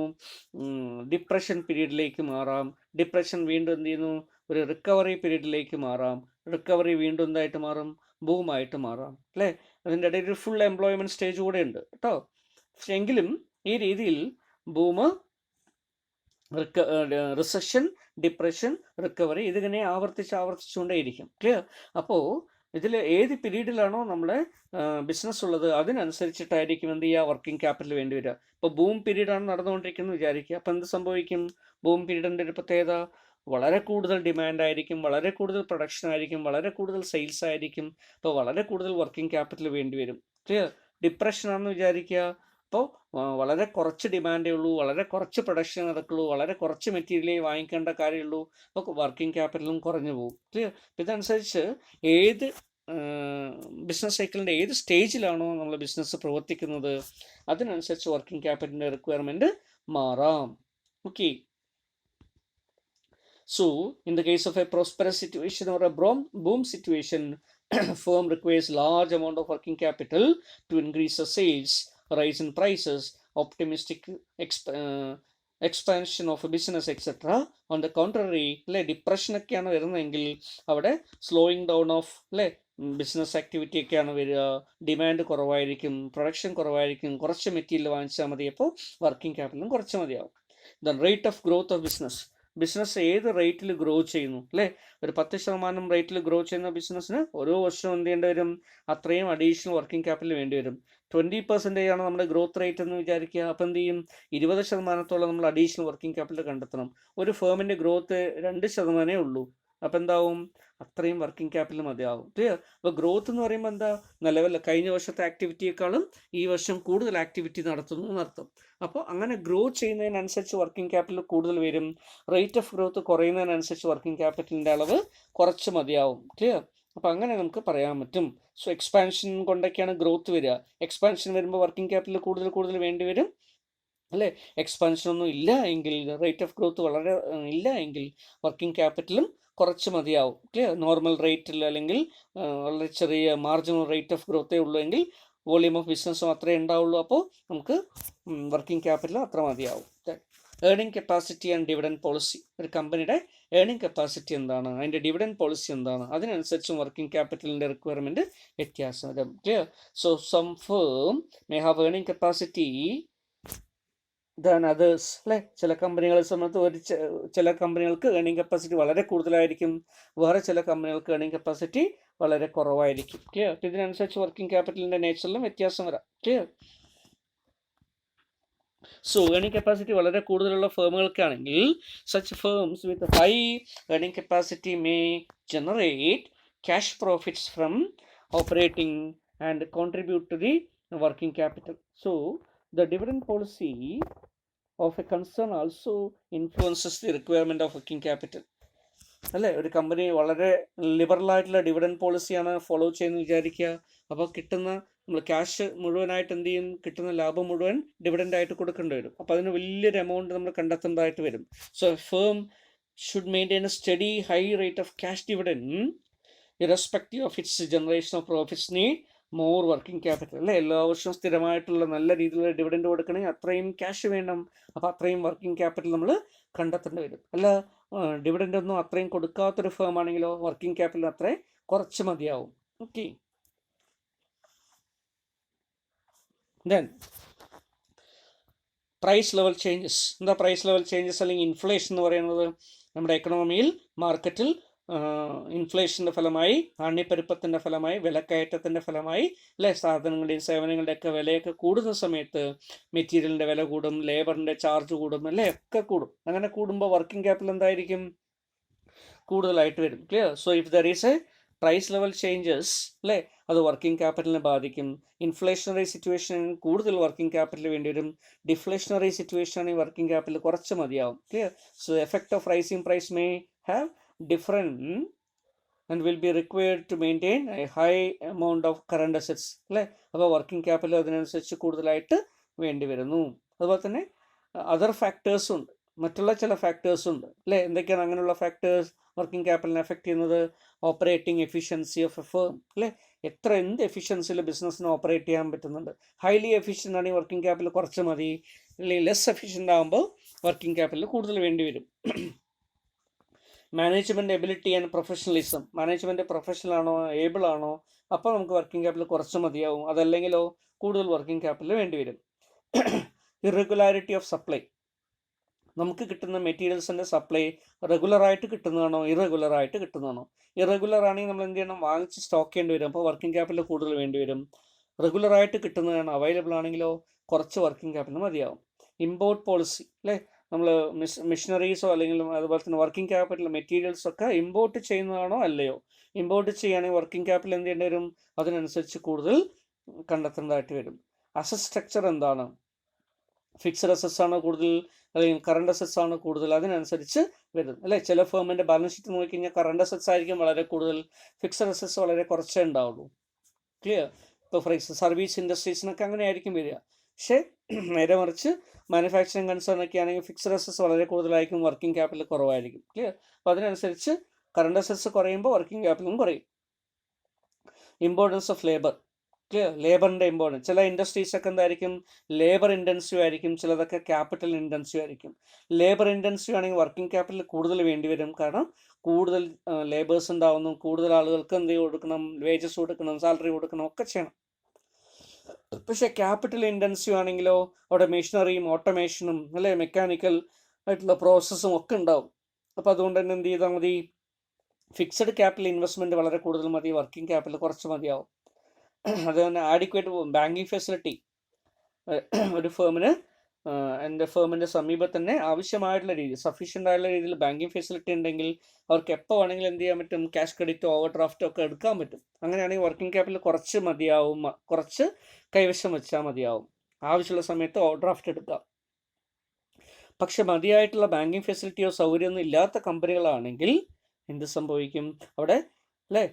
ഡിപ്രഷൻ പീരീഡിലേക്ക് മാറാം. ഡിപ്രഷൻ വീണ്ടും എന്ത് ചെയ്യുന്നു, ഒരു റിക്കവറി പീരീഡിലേക്ക് മാറാം. റിക്കവറി വീണ്ടും എന്തായിട്ട് മാറും, ബൂമായിട്ട് മാറാം, അല്ലേ? അതിൻ്റെ ഇടയിൽ ഒരു ഫുൾ എംപ്ലോയ്മെൻറ്റ് സ്റ്റേജ് കൂടെ ഉണ്ട് കേട്ടോ. പക്ഷെ എങ്കിലും ഈ രീതിയിൽ ബൂമ്, റിസഷൻ, ഡിപ്രഷൻ, റിക്കവറി ഇതിങ്ങനെ ആവർത്തിച്ചുകൊണ്ടേയിരിക്കും. ക്ലിയർ? അപ്പോൾ ഇതിൽ ഏത് പീരീഡിലാണോ നമ്മളെ ബിസിനസ് ഉള്ളത് അതിനനുസരിച്ചിട്ടായിരിക്കും എന്ത് ചെയ്യുക, വർക്കിംഗ് ക്യാപിറ്റൽ വേണ്ടി വരിക. ഇപ്പോൾ ബൂം പീരീഡാണ് നടന്നുകൊണ്ടിരിക്കുന്നത് വിചാരിക്കുക. അപ്പോൾ എന്ത് സംഭവിക്കും, ബൂം പീരീഡിൻ്റെ ഒരു പ്രത്യേകത, വളരെ കൂടുതൽ ഡിമാൻഡ് ആയിരിക്കും, വളരെ കൂടുതൽ പ്രൊഡക്ഷൻ ആയിരിക്കും, വളരെ കൂടുതൽ സെയിൽസ് ആയിരിക്കും. അപ്പോൾ വളരെ കൂടുതൽ വർക്കിംഗ് ക്യാപിറ്റൽ വേണ്ടി വരും. ക്ലിയർ? ഡിപ്രഷൻ ആണെന്ന് വിചാരിക്കുക, അപ്പോൾ വളരെ കുറച്ച് ഡിമാൻഡേ ഉള്ളൂ, വളരെ കുറച്ച് പ്രൊഡക്ഷൻ നടക്കുള്ളൂ, വളരെ കുറച്ച് മെറ്റീരിയലേ വാങ്ങിക്കേണ്ട കാര്യമുള്ളൂ, അപ്പോൾ വർക്കിംഗ് ക്യാപിറ്റലും കുറഞ്ഞു പോകും. ക്ലിയർ? ഇതനുസരിച്ച് ഏത് ബിസിനസ് സൈക്കിളിൻ്റെ ഏത് സ്റ്റേജിലാണോ നമ്മൾ ബിസിനസ് പ്രവർത്തിക്കുന്നത് അതിനനുസരിച്ച് വർക്കിംഗ് ക്യാപിറ്റലിൻ്റെ റിക്വയർമെൻറ്റ് മാറാം. Okay. So, in the case of a prosperous situation or a boom situation, firm requires large amount of working capital to increase the sales, rise in prices, optimistic expansion of a business, etc. On the contrary, depression ഒക്കെയാണ് വരുന്നതെങ്കിൽ അവിടെ slowing down of business activity ഒക്കെയാണ് വരിക, ഡിമാൻഡ് കുറവായിരിക്കും, പ്രൊഡക്ഷൻ കുറവായിരിക്കും, കുറച്ച് മെറ്റീരിയൽ വാങ്ങിച്ചാൽ മതി, അപ്പോൾ വർക്കിംഗ് ക്യാപിറ്റലും കുറച്ച് മതിയാവും. The rate of growth of business ഏത് റേറ്റിൽ ഗ്രോ ചെയ്യുന്നു, അല്ലേ? ഒരു 10% റേറ്റിൽ ഗ്രോ ചെയ്യുന്ന ബിസിനസ്സിന് ഓരോ വർഷവും എന്ത് ചെയ്യേണ്ടി വരും, അത്രയും അഡീഷണൽ വർക്കിംഗ് ക്യാപിറ്റൽ വേണ്ടി വരും. 20% ആണ് നമ്മുടെ ഗ്രോത്ത് റേറ്റ് എന്ന് വിചാരിക്കുക. അപ്പോൾ എന്ത് ചെയ്യും, 20% നമ്മൾ അഡീഷണൽ വർക്കിംഗ് ക്യാപിറ്റൽ കണ്ടെത്തണം. ഒരു ഫേമിൻ്റെ ഗ്രോത്ത് 2% ഉള്ളൂ, അപ്പോൾ എന്താവും, അത്രയും വർക്കിംഗ് ക്യാപിറ്റൽ മതിയാവും. ക്ലിയർ? അപ്പോൾ ഗ്രോത്ത് എന്ന് പറയുമ്പോൾ എന്താ, നിലവിൽ കഴിഞ്ഞ വർഷത്തെ ആക്ടിവിറ്റിയേക്കാളും ഈ വർഷം കൂടുതൽ ആക്ടിവിറ്റി നടത്തുന്നു എന്നർത്ഥം. അപ്പോൾ അങ്ങനെ ഗ്രോ ചെയ്യുന്നതിനനുസരിച്ച് വർക്കിംഗ് ക്യാപിറ്റൽ കൂടുതൽ വരും. റേറ്റ് ഓഫ് ഗ്രോത്ത് കുറയുന്നതിനനുസരിച്ച് വർക്കിംഗ് ക്യാപിറ്റലിൻ്റെ അളവ് കുറച്ച് മതിയാവും. ക്ലിയർ? അപ്പോൾ അങ്ങനെ നമുക്ക് പറയാൻ പറ്റും. സോ എക്സ്പാൻഷൻ കൊണ്ടൊക്കെയാണ് ഗ്രോത്ത് വരിക. എക്സ്പാൻഷൻ വരുമ്പോൾ വർക്കിംഗ് ക്യാപിറ്റൽ കൂടുതൽ വേണ്ടി വരും അല്ലേ. എക്സ്പാൻഷൻ ഒന്നും ഇല്ല എങ്കിൽ, റേറ്റ് ഓഫ് ഗ്രോത്ത് വളരെ ഇല്ല എങ്കിൽ വർക്കിംഗ് ക്യാപിറ്റലും കുറച്ച് മതിയാവും. ക്ലിയർ? നോർമൽ റേറ്റിൽ അല്ലെങ്കിൽ വളരെ ചെറിയ മാർജിനൽ റേറ്റ് ഓഫ് ഗ്രോത്തേ ഉള്ളൂ എങ്കിൽ വോളിയൂം ഓഫ് ബിസിനസ്സും അത്രേ ഉണ്ടാവുള്ളൂ. അപ്പോൾ നമുക്ക് വർക്കിംഗ് ക്യാപിറ്റൽ അത്ര മതിയാവും. Earning capacity and dividend policy. ഒരു കമ്പനിയുടെ ഏർണിംഗ് കപ്പാസിറ്റി എന്താണ്, അതിൻ്റെ ഡിവിഡൻഡ് പോളിസി എന്താണ്, അതിനനുസരിച്ചും വർക്കിംഗ് ക്യാപിറ്റലിൻ്റെ റിക്വയർമെൻറ്റ് വ്യത്യാസം വരും. Clear? So some firm may have earning capacity than others അല്ലേ. ചില കമ്പനികളെ സംബന്ധിച്ച് ചില കമ്പനികൾക്ക് ഏർണിംഗ് കപ്പാസിറ്റി വളരെ കൂടുതലായിരിക്കും, വേറെ ചില കമ്പനികൾക്ക് ഏർണിംഗ് കപ്പാസിറ്റി വളരെ കുറവായിരിക്കും. ക്ലിയർ? ഇതിനനുസരിച്ച് വർക്കിംഗ് ക്യാപിറ്റലിൻ്റെ നേച്ചറിലും വ്യത്യാസം വരാം. ക്ലിയർ? സോ ഏർണിംഗ് കപ്പാസിറ്റി വളരെ കൂടുതലുള്ള ഫേമുകൾക്കാണെങ്കിൽ such firms with high earning capacity may generate cash profits from operating and contribute to the working capital. So the dividend policy of a concern also influences the requirement of working capital. അല്ലേ, ഒരു കമ്പനി വളരെ ലിബറലായിട്ടുള്ള ഡിവിഡൻഡ് പോളിസിയാണ് ഫോളോ ചെയ്യുന്നത് വിചാരിക്കുക. അപ്പോൾ കിട്ടുന്ന നമ്മൾ ക്യാഷ് മുഴുവനായിട്ട് എന്ത് ചെയ്യും, കിട്ടുന്ന ലാഭം മുഴുവൻ ഡിവിഡൻഡ് ആയിട്ട് കൊടുക്കേണ്ടി വരും. അപ്പോൾ അതിന് വലിയൊരു എമൗണ്ട് നമ്മൾ കണ്ടെത്തേണ്ടതായിട്ട് വരും. So firm should maintain a steady high rate of cash dividend irrespective of its generation of profits need more working capital. അല്ലേ, എല്ലാ വർഷവും സ്ഥിരമായിട്ടുള്ള നല്ല രീതിയിലുള്ള ഡിവിഡൻഡ് കൊടുക്കണമെങ്കിൽ അത്രയും ക്യാഷ് വേണം. അപ്പോൾ അത്രയും വർക്കിംഗ് ക്യാപിറ്റൽ നമ്മൾ കണ്ടെത്തേണ്ടി വരും. അല്ല, ഡിവിഡൻഡ് ഒന്നും അത്രയും കൊടുക്കാത്തൊരു ഫേം ആണെങ്കിലോ വർക്കിംഗ് ക്യാപിറ്റൽ അത്രയും കുറച്ച് മതിയാവും. Okay. Then price level changes. എന്താ പ്രൈസ് ലെവൽ ചേഞ്ചസ് അല്ലെങ്കിൽ ഇൻഫ്ലേഷൻ എന്ന് പറയുന്നത്? നമ്മുടെ എക്കണോമിയിൽ, മാർക്കറ്റിൽ ഇൻഫ്ലേഷൻ്റെ ഫലമായി, നാണ്യപ്പെരുപ്പത്തിൻ്റെ ഫലമായി, വിലക്കയറ്റത്തിൻ്റെ ഫലമായി അല്ലെ, സാധനങ്ങളുടെയും സേവനങ്ങളുടെയൊക്കെ വിലയൊക്കെ കൂടുന്ന സമയത്ത് മെറ്റീരിയലിൻ്റെ വില കൂടും, ലേബറിൻ്റെ ചാർജ് കൂടും അല്ലേ, ഒക്കെ കൂടും. അങ്ങനെ കൂടുമ്പോൾ വർക്കിംഗ് ക്യാപിറ്റൽ എന്തായിരിക്കും, കൂടുതലായിട്ട് വരും. Clear? So if there is a price level changes അല്ലേ, അത് വർക്കിംഗ് ക്യാപിറ്റലിനെ ബാധിക്കും. ഇൻഫ്ലേഷണറി സിറ്റുവേഷൻ കൂടുതൽ വർക്കിംഗ് ക്യാപിറ്റൽ വേണ്ടി വരും. ഡിഫ്ലേഷണറി സിറ്റുവേഷൻ ആണെങ്കിൽ വർക്കിംഗ് ക്യാപിറ്റൽ കുറച്ച് മതിയാവും. Clear? So effect of rising price may have different and will be required to maintain a high amount of current assets അല്ലേ. അപ്പോൾ വർക്കിംഗ് ക്യാപിറ്റൽ അതിനനുസരിച്ച് കൂടുതലായിട്ട് വേണ്ടി വരുന്നു. അതുപോലെ തന്നെ അതർ ഫാക്ടേഴ്സും ഉണ്ട്, മറ്റുള്ള ചില ഫാക്ടേഴ്സും ഉണ്ട് അല്ലേ. എന്തൊക്കെയാണ് അങ്ങനെയുള്ള ഫാക്ടേഴ്സ് വർക്കിംഗ് ക്യാപിറ്റലിനെ എഫക്റ്റ് ചെയ്യുന്നത്? Operating efficiency of A firm അല്ലേ, എന്ത് എഫിഷ്യൻസിയിൽ ബിസിനസ്സിന് ഓപ്പറേറ്റ് ചെയ്യാൻ പറ്റുന്നുണ്ട്. ഹൈലി എഫിഷ്യൻ്റ് ആണെങ്കിൽ വർക്കിംഗ് ക്യാപിറ്റൽ കുറച്ച് മതി, അല്ലെങ്കിൽ ലെസ് എഫിഷ്യൻ്റ് ആകുമ്പോൾ വർക്കിംഗ് ക്യാപിറ്റൽ കൂടുതൽ വേണ്ടി വരും. Management ability and professionalism. Management professional ആണോ, ഏബിൾ ആണോ, അപ്പോൾ നമുക്ക് വർക്കിംഗ് ക്യാപിറ്റൽ കുറച്ച് മതിയാവും. അതല്ലെങ്കിലോ കൂടുതൽ വർക്കിംഗ് ക്യാപിറ്റൽ വേണ്ടി വരും. Irregularity of supply. നമുക്ക് കിട്ടുന്ന മെറ്റീരിയൽസിൻ്റെ സപ്ലൈ റെഗുലറായിട്ട് കിട്ടുന്നതാണോ, ഇറഗുലറായിട്ട് കിട്ടുന്നതാണോ? ഇറഗുലർ ആണെങ്കിൽ നമ്മൾ എന്ത് ചെയ്യണം, വാങ്ങിച്ച് സ്റ്റോക്ക് ചെയ്യേണ്ടി വരും. അപ്പോൾ വർക്കിംഗ് ക്യാപിറ്റൽ കൂടുതൽ വേണ്ടി വരും. റെഗുലറായിട്ട് കിട്ടുന്നതാണ്, അവൈലബിൾ ആണെങ്കിലോ കുറച്ച് വർക്കിംഗ് ക്യാപിറ്റൽ മതിയാവും. ഇമ്പോർട്ട് പോളിസി അല്ലേ, നമ്മൾ മെഷീനറീസോ അല്ലെങ്കിൽ അതുപോലെ തന്നെ വർക്കിംഗ് ക്യാപിറ്റൽ മെറ്റീരിയൽസൊക്കെ ഇമ്പോർട്ട് ചെയ്യുന്നതാണോ അല്ലയോ? ഇമ്പോർട്ട് ചെയ്യുകയാണെങ്കിൽ വർക്കിംഗ് ക്യാപിറ്റൽ എന്ത് ചെയ്യേണ്ടി വരും, അതിനനുസരിച്ച് കൂടുതൽ കണ്ടെത്തേണ്ടതായിട്ട് വരും. അസറ്റ് സ്ട്രക്ചർ എന്താണ്? ഫിക്സഡ് അസറ്റ്സ് ആണോ കൂടുതൽ, അല്ലെങ്കിൽ കറണ്ട് അസറ്റ്സ് ആണോ കൂടുതൽ? അതിനനുസരിച്ച് വരും അല്ലേ. ചില ഫേമിൻ്റെ ബാലൻസ് ഷീറ്റ് നോക്കിക്കഴിഞ്ഞാൽ കറണ്ട് അസറ്റ്സ് ആയിരിക്കും വളരെ കൂടുതൽ, ഫിക്സഡ് അസറ്റ്സ് വളരെ കുറച്ചേ ഉണ്ടാവുള്ളൂ. ക്ലിയർ? ഇപ്പോൾ ഫോർ എക്സാമ്പിൾ സർവീസ് ഇൻഡസ്ട്രീസിനൊക്കെ അങ്ങനെ ആയിരിക്കും വരിക. പക്ഷേ നേരെ മറിച്ച് മാനുഫാക്ചറിങ് കൺസേൺ ഒക്കെ ആണെങ്കിൽ ഫിക്സഡ് അസറ്റ്സ് വളരെ കൂടുതലായിരിക്കും, വർക്കിംഗ് ക്യാപിറ്റൽ കുറവായിരിക്കും. ക്ലിയർ? അപ്പോൾ അതിനനുസരിച്ച് കറണ്ട് അസറ്റ്സ് കുറയുമ്പോൾ വർക്കിംഗ് ക്യാപിറ്റലും കുറയും. Importance of labour. ക്ലിയർ? ലേബറിൻ്റെ ഇമ്പോർട്ടൻസ്. ചില ഇൻഡസ്ട്രീസൊക്കെ എന്തായിരിക്കും, ലേബർ ഇൻറ്റൻസീവ് ആയിരിക്കും, ചിലതൊക്കെ ക്യാപിറ്റൽ ഇൻറ്റൻസീവ് ആയിരിക്കും. ലേബർ ഇൻറ്റൻസീവ് ആണെങ്കിൽ വർക്കിംഗ് ക്യാപിറ്റൽ കൂടുതൽ വേണ്ടി വരും, കാരണം കൂടുതൽ ലേബേഴ്സ് ഉണ്ടാവുന്നു, കൂടുതൽ ആളുകൾക്ക് എന്ത് കൊടുക്കണം, വേജസ് കൊടുക്കണം, സാലറി കൊടുക്കണം, ഒക്കെ ചെയ്യണം. പക്ഷേ ക്യാപിറ്റൽ ഇൻറ്റൻസീവ് ആണെങ്കിലോ അവിടെ മെഷീനറിയും ഓട്ടോമേഷനും അല്ലെ, മെക്കാനിക്കൽ ആയിട്ടുള്ള പ്രോസസ്സും ഒക്കെ ഉണ്ടാവും. അപ്പോൾ അതുകൊണ്ട് തന്നെ എന്ത് ചെയ്താൽ മതി, ഫിക്സഡ് ക്യാപിറ്റൽ ഇൻവെസ്റ്റ്മെൻറ്റ് വളരെ കൂടുതൽ മതി, വർക്കിംഗ് ക്യാപിറ്റൽ കുറച്ച് മതിയാവും. അതുപോലെ ആഡിക്വേറ്റ് ബാങ്കിങ് ഫെസിലിറ്റി. ഒരു ഫേമിന് എൻ്റെ ഫേമിൻ്റെ സമീപത്ത് തന്നെ ആവശ്യമായിട്ടുള്ള രീതിയിൽ സഫീഷ്യൻ്റ് ആയിട്ടുള്ള രീതിയിൽ ബാങ്കിങ് ഫെസിലിറ്റി ഉണ്ടെങ്കിൽ അവർക്ക് എപ്പോൾ വേണമെങ്കിലും എന്ത് ചെയ്യാൻ പറ്റും, ക്യാഷ് ക്രെഡിറ്റോ ഓവർ ഡ്രാഫ്റ്റോ ഒക്കെ എടുക്കാൻ പറ്റും. അങ്ങനെയാണെങ്കിൽ വർക്കിംഗ് ക്യാപിറ്റൽ കുറച്ച് മതിയാവും, കുറച്ച് കൈവശം വെച്ചാൽ മതിയാവും. ആവശ്യമുള്ള സമയത്ത് ഓവർ ഡ്രാഫ്റ്റ് എടുക്കാം. പക്ഷെ മതിയായിട്ടുള്ള ബാങ്കിങ് ഫെസിലിറ്റിയോ സൗകര്യമൊന്നും ഇല്ലാത്ത കമ്പനികളാണെങ്കിൽ എന്ത് സംഭവിക്കും, അവിടെ അല്ലേ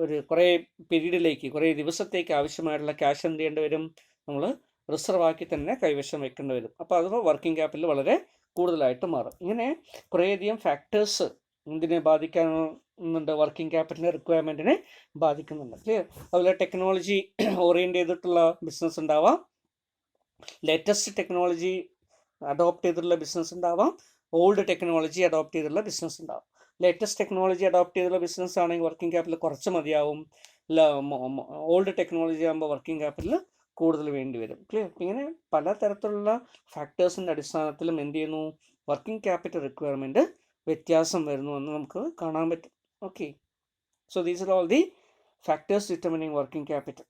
ഒരു കുറേ പീരീഡിലേക്ക്, കുറേ ദിവസത്തേക്ക് ആവശ്യമായിട്ടുള്ള ക്യാഷ് എന്ത് ചെയ്യേണ്ടി വരും, നമ്മൾ റിസർവ് ആക്കി തന്നെ കൈവശം വെക്കേണ്ടി വരും. അപ്പോൾ അത് വർക്കിംഗ് ക്യാപിറ്റൽ വളരെ കൂടുതലായിട്ട് മാറും. ഇങ്ങനെ കുറേയധികം ഫാക്ടേഴ്സ് എന്തിനെ ബാധിക്കാനുണ്ട്, വർക്കിംഗ് ക്യാപിറ്റലിൻ്റെ റിക്വയർമെൻറ്റിനെ ബാധിക്കുന്നുണ്ട്. ക്ലിയർ? അതുപോലെ ടെക്നോളജി ഓറിയൻറ്റ് ചെയ്തിട്ടുള്ള ബിസിനസ് ഉണ്ടാവാം, ലേറ്റസ്റ്റ് ടെക്നോളജി അഡോപ്റ്റ് ചെയ്തിട്ടുള്ള ബിസിനസ് ഉണ്ടാവാം, ഓൾഡ് ടെക്നോളജി അഡോപ്റ്റ് ചെയ്തിട്ടുള്ള ബിസിനസ് ഉണ്ടാവും. ലേറ്റസ്റ്റ് ടെക്നോളജി അഡോപ്റ്റ് ചെയ്തിട്ടുള്ള ബിസിനസ് ആണെങ്കിൽ വർക്കിംഗ് ക്യാപിറ്റൽ കുറച്ച് മതിയാവും. ഓൾഡ് ടെക്നോളജി ആകുമ്പോൾ വർക്കിംഗ് ക്യാപിറ്റൽ കൂടുതൽ വേണ്ടി വരും. ക്ലിയർ? ഇങ്ങനെ പലതരത്തിലുള്ള ഫാക്ടേഴ്സിൻ്റെ അടിസ്ഥാനത്തിലും എന്ത് ചെയ്യുന്നു, വർക്കിംഗ് ക്യാപിറ്റൽ റിക്വയർമെൻറ്റ് വ്യത്യാസം വരുന്നു എന്ന് നമുക്ക് കാണാൻ പറ്റും. Okay, so these are all the factors determining working capital.